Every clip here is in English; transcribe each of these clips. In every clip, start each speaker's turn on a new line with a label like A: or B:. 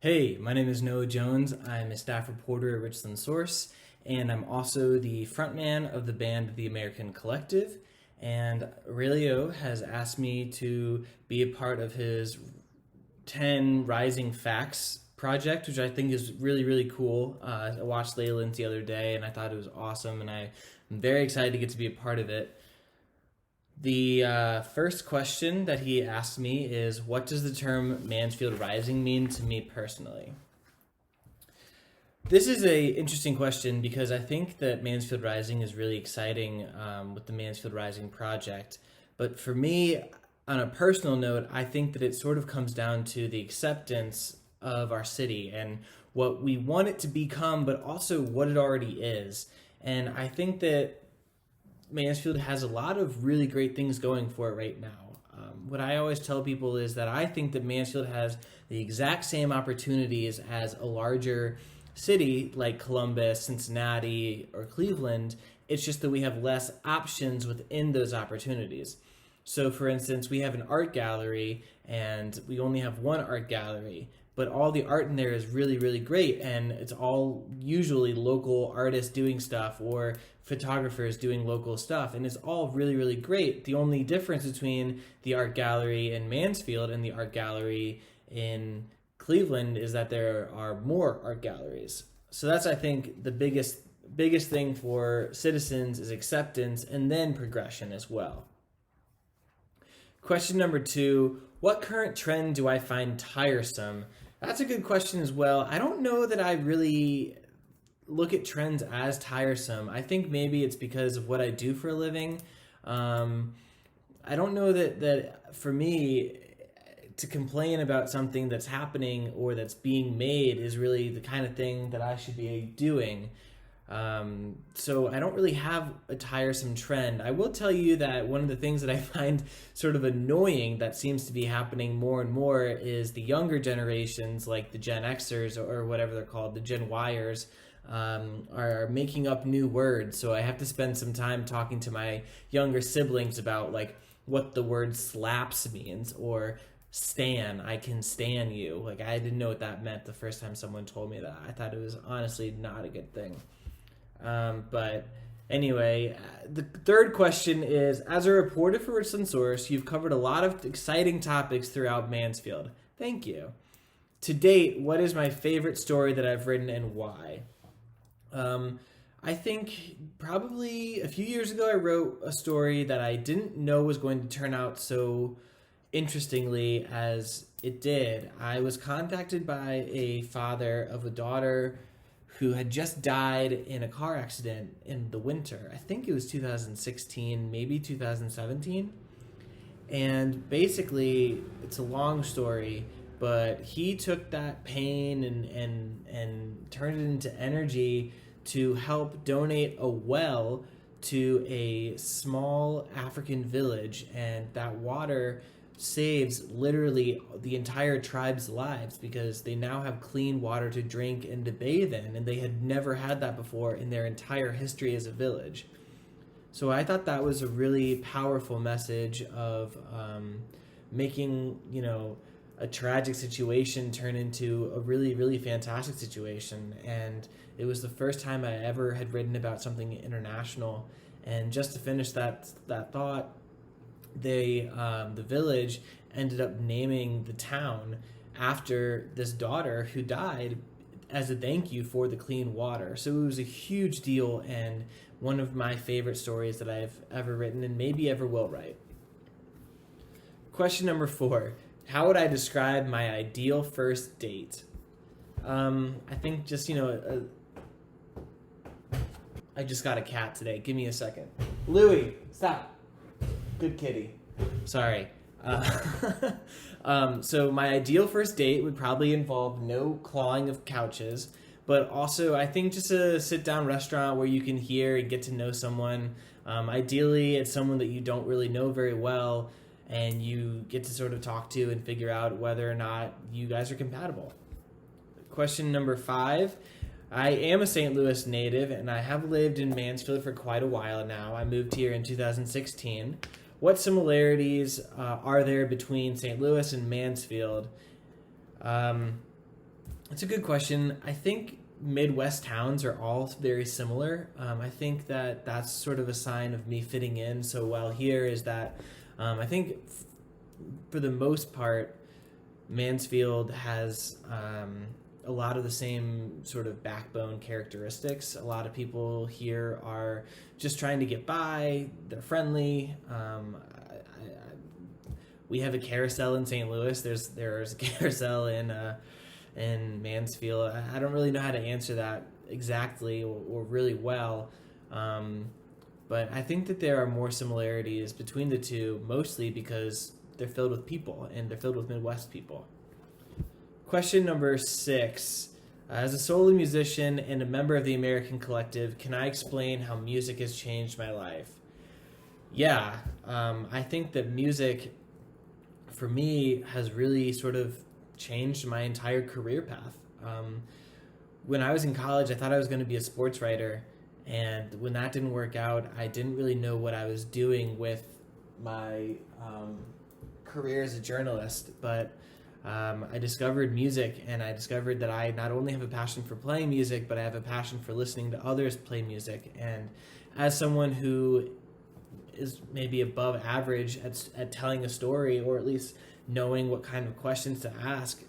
A: Hey, my name is Noah Jones. I'm a staff reporter at Richland Source, and I'm also the frontman of the band The American Collective. And Aurelio has asked me to be a part of his 10 Rising Facts project, which I think is really, really cool. I watched Leyland's the other day, and I thought it was awesome, and I'm very excited to get to be a part of it. The first question that he asked me is, what does the term Mansfield Rising mean to me personally? This is a interesting question because I think that Mansfield Rising is really exciting with the Mansfield Rising project. But for me, on a personal note, I think that it sort of comes down to the acceptance of our city and what we want it to become, but also what it already is. And I think that Mansfield has a lot of really great things going for it right now. What I always tell people is that I think that Mansfield has the exact same opportunities as a larger city like Columbus, Cincinnati, or Cleveland. It's just that we have less options within those opportunities. So, for instance, we have an art gallery and we only have one art gallery, but all the art in there is really, really great. And it's all usually local artists doing stuff or photographers doing local stuff. And it's all really, really great. The only difference between the art gallery in Mansfield and the art gallery in Cleveland is that there are more art galleries. So that's, I think, the biggest thing for citizens is acceptance and then progression as well. Question number 2, what current trend do I find tiresome? That's a good question as well. I don't know that I really look at trends as tiresome. I think maybe it's because of what I do for a living. I don't know that for me, to complain about something that's happening or that's being made is really the kind of thing that I should be doing. So I don't really have a tiresome trend. I will tell you that one of the things that I find sort of annoying that seems to be happening more and more is the younger generations, like the Gen Xers or whatever they're called, the Gen Yers, are making up new words. So I have to spend some time talking to my younger siblings about like what the word slaps means or stan, I can stan you. Like, I didn't know what that meant the first time someone told me that. I thought it was honestly not a good thing. But anyway, the third question is, as a reporter for Richland Source, you've covered a lot of exciting topics throughout Mansfield. Thank you. To date, what is my favorite story that I've written and why? I think probably a few years ago I wrote a story that I didn't know was going to turn out so interestingly as it did. I was contacted by a father of a daughter who had just died in a car accident in the winter. I think it was 2016, maybe 2017. And basically, it's a long story, but he took that pain and turned it into energy to help donate a well to a small African village, and that water saves literally the entire tribe's lives because they now have clean water to drink and to bathe in, and they had never had that before in their entire history as a village. So I thought that was a really powerful message of making, a tragic situation turn into a really, really fantastic situation. And it was the first time I ever had written about something international. And just to finish that thought, the village ended up naming the town after this daughter who died as a thank you for the clean water. So it was a huge deal and one of my favorite stories that I've ever written and maybe ever will write. Question number 4. How would I describe my ideal first date? I think just, I just got a cat today. Give me a second. Louie, stop. Good kitty. Sorry. So my ideal first date would probably involve no clawing of couches, but also I think just a sit-down restaurant where you can hear and get to know someone. Ideally, it's someone that you don't really know very well, and you get to sort of talk to and figure out whether or not you guys are compatible. Question number 5. I am a St. Louis native, and I have lived in Mansfield for quite a while now. I moved here in 2016. What similarities are there between St. Louis and Mansfield? It's a good question. I think Midwest towns are all very similar. I think that that's sort of a sign of me fitting in so well here is that I think for the most part, Mansfield has a lot of the same sort of backbone characteristics. A lot of people here are just trying to get by. They're friendly. We have a carousel in St. Louis. There's a carousel in Mansfield. I don't really know how to answer that exactly or really well. But I think that there are more similarities between the two, mostly because they're filled with people and they're filled with Midwest people. Question number 6. As a solo musician and a member of the American Collective, can I explain how music has changed my life? Yeah, I think that music, for me, has really sort of changed my entire career path. When I was in college, I thought I was going to be a sports writer, and when that didn't work out, I didn't really know what I was doing with my career as a journalist, but I discovered music, and I discovered that I not only have a passion for playing music, but I have a passion for listening to others play music. And as someone who is maybe above average at telling a story, or at least knowing what kind of questions to ask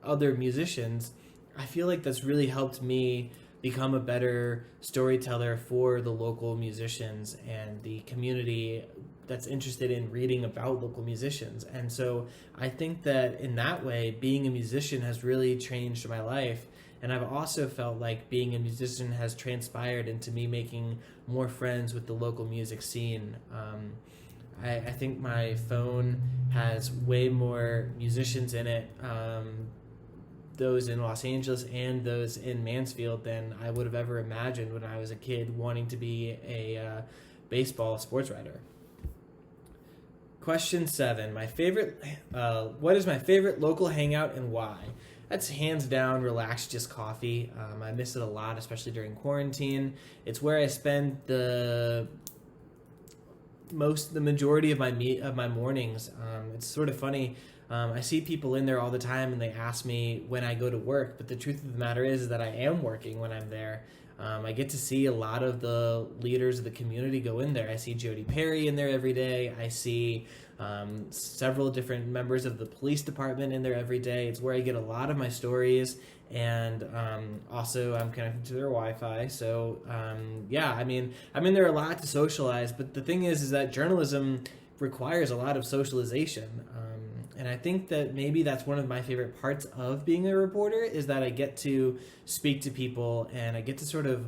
A: other musicians, I feel like that's really helped me become a better storyteller for the local musicians and the community that's interested in reading about local musicians. And so I think that in that way, being a musician has really changed my life. And I've also felt like being a musician has transpired into me making more friends with the local music scene. I think my phone has way more musicians in it, those in Los Angeles and those in Mansfield, than I would have ever imagined when I was a kid wanting to be a baseball sports writer. Question 7. What is my favorite local hangout and why? That's hands down Relax Just Coffee. I miss it a lot, especially during quarantine. It's where I spend the majority of my mornings. It's sort of funny. I see people in there all the time, and they ask me when I go to work. But the truth of the matter is that I am working when I'm there. I get to see a lot of the leaders of the community go in there. I see Jody Perry in there every day. I see several different members of the police department in there every day. It's where I get a lot of my stories, and also I'm connected to their Wi-Fi. So yeah, I mean, I'm in there a lot to socialize. But the thing is that journalism requires a lot of socialization. And I think that maybe that's one of my favorite parts of being a reporter, is that I get to speak to people and I get to sort of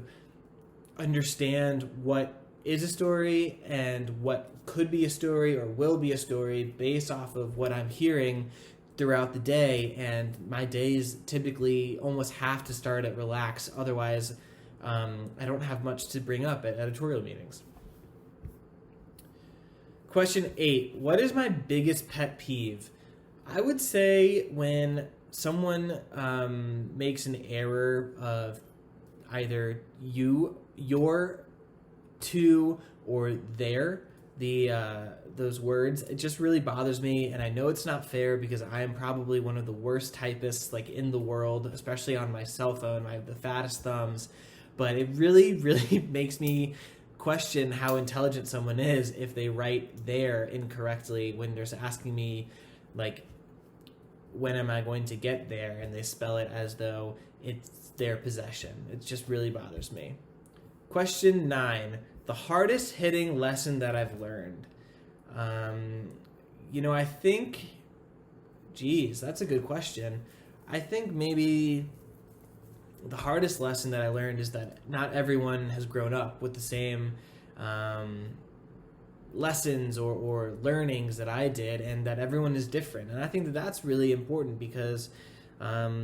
A: understand what is a story and what could be a story or will be a story based off of what I'm hearing throughout the day. And my days typically almost have to start at relax. Otherwise, I don't have much to bring up at editorial meetings. Question 8. What is my biggest pet peeve? I would say when someone makes an error of either your, to, or their, those words, it just really bothers me. And I know it's not fair because I am probably one of the worst typists like in the world, especially on my cell phone. I have the fattest thumbs, but it really, really makes me question how intelligent someone is if they write there incorrectly when they're asking me, like, when am I going to get there? And they spell it as though it's their possession. It just really bothers me. Question 9. The hardest hitting lesson that I've learned. I think, that's a good question. I think maybe the hardest lesson that I learned is that not everyone has grown up with the same lessons or learnings that I did, and that everyone is different. And I think that that's really important because, not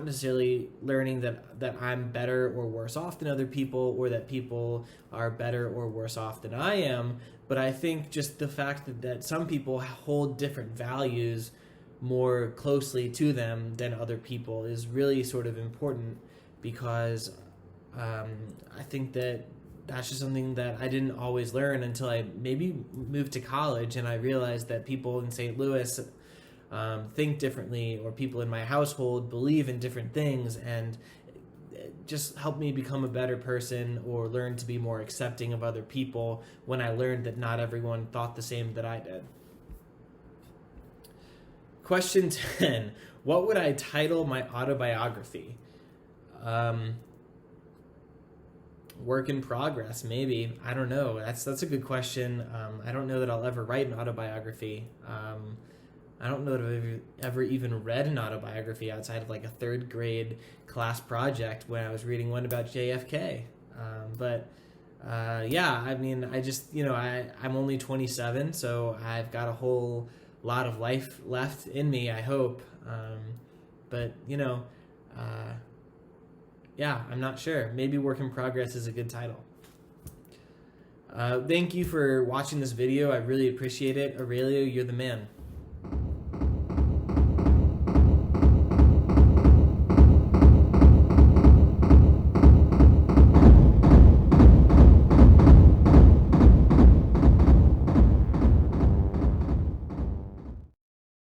A: necessarily learning that I'm better or worse off than other people, or that people are better or worse off than I am, but I think just the fact that some people hold different values more closely to them than other people is really sort of important, because I think that that's just something that I didn't always learn until I maybe moved to college, and I realized that people in St. Louis think differently, or people in my household believe in different things, and just helped me become a better person or learn to be more accepting of other people when I learned that not everyone thought the same that I did. Question 10. What would I title my autobiography? Work in progress, maybe. I don't know. That's a good question. I don't know that I'll ever write an autobiography. I don't know that I've ever even read an autobiography outside of like a third grade class project when I was reading one about JFK. Yeah, I mean, I just, I'm only 27, so I've got a whole lot of life left in me, I hope. Yeah, I'm not sure. Maybe Work in Progress is a good title. Thank you for watching this video. I really appreciate it. Aurelio, you're the man.